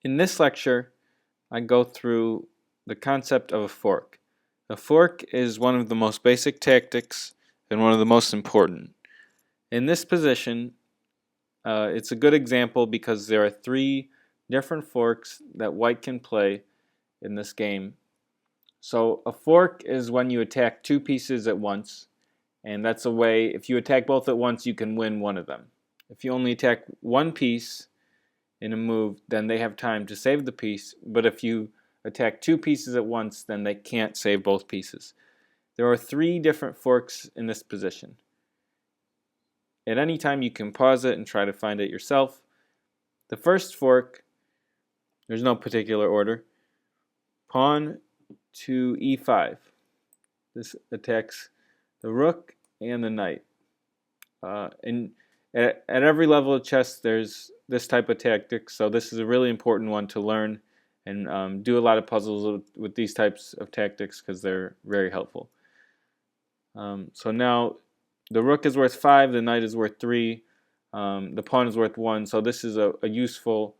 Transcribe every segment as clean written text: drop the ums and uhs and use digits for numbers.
In this lecture, I go through the concept of a fork. A fork is one of the most basic tactics and one of the most important. In this position, it's a good example because there are three different forks that white can play in this game. So a fork is when you attack two pieces at once, and that's a way, if you attack both at once, you can win one of them. If you only attack one piece in a move, then they have time to save the piece, but if you attack two pieces at once, then they can't save both pieces. There are three different forks in this position. At any time you can pause it and try to find it yourself. The first fork, there's no particular order, pawn to e5. This attacks the rook and the knight. And at every level of chess there's this type of tactic, so this is a really important one to learn and do a lot of puzzles with these types of tactics because they're very helpful. So now the rook is worth 5, the knight is worth 3, the pawn is worth 1, so this is a useful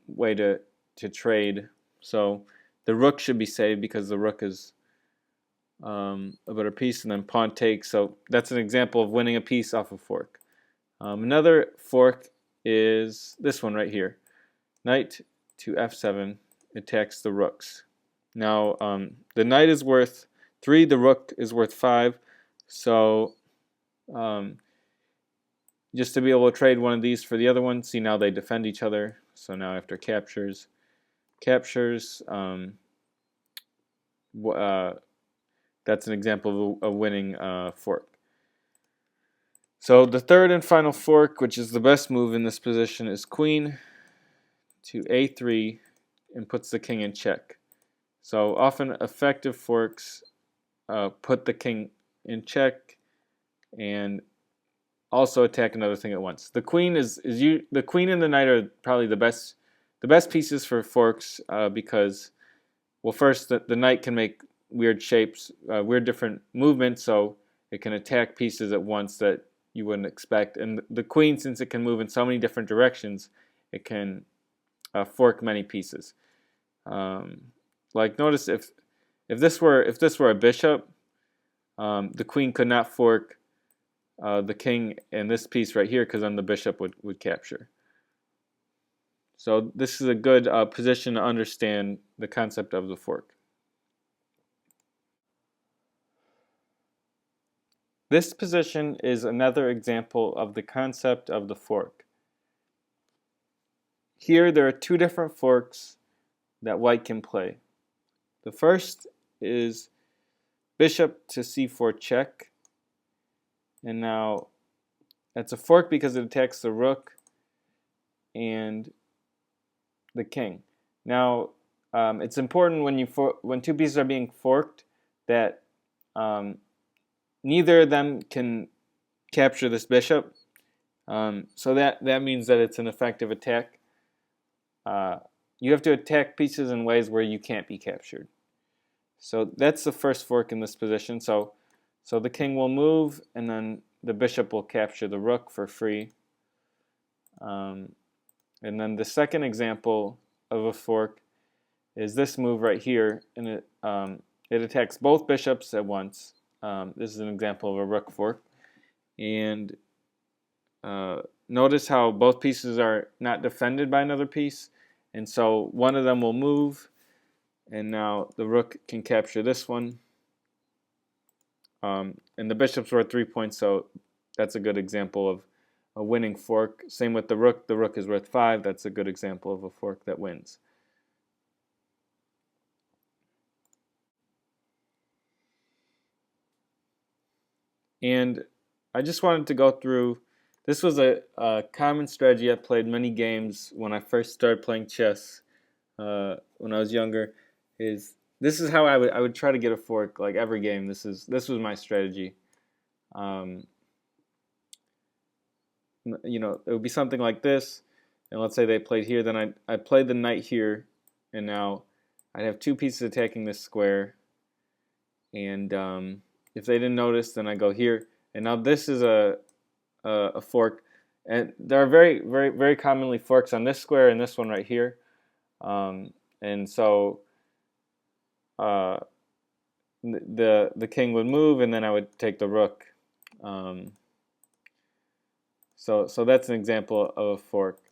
way to trade. So the rook should be saved because the rook is a better piece, and then pawn takes, so that's an example of winning a piece off a fork. Another fork is this one right here. Knight to f7 attacks the rooks. Now the knight is worth 3, the rook is worth 5, so just to be able to trade one of these for the other one, see now they defend each other, so now after captures, that's an example of a winning fork. So the third and final fork, which is the best move in this position, is queen to a3 and puts the king in check. So often effective forks put the king in check and also attack another thing at once. The queen the queen and the knight are probably the best pieces for forks because, well, first the knight can make weird shapes, weird different movements, so it can attack pieces at once that you wouldn't expect. And the queen, since it can move in so many different directions, it can fork many pieces. Like notice if this were a bishop, the queen could not fork the king and this piece right here because then the bishop would capture. So this is a good position to understand the concept of the fork. This position is another example of the concept of the fork. Here there are two different forks that white can play. The first is bishop to c4 check, and now that's a fork because it attacks the rook and the king. Now it's important when two pieces are being forked that neither of them can capture this bishop, so that means that it's an effective attack. You have to attack pieces in ways where you can't be captured. So that's the first fork in this position. So the king will move, and then the bishop will capture the rook for free. And then the second example of a fork is this move right here, and it attacks both bishops at once. This is an example of a rook fork, and notice how both pieces are not defended by another piece, and so one of them will move, and now the rook can capture this one, and the bishop's worth 3 points, so that's a good example of a winning fork. Same with the rook is worth 5, that's a good example of a fork that wins. And I just wanted to go through, this was a common strategy I played many games when I first started playing chess when I was younger. This is how I would try to get a fork like every game. This was my strategy. It would be something like this, and let's say they played here, then I played the knight here, and now I'd have two pieces attacking this square, and if they didn't notice, then I go here, and now this is a fork, and there are very, very, very commonly forks on this square and this one right here. And so the king would move, and then I would take the rook. So that's an example of a fork.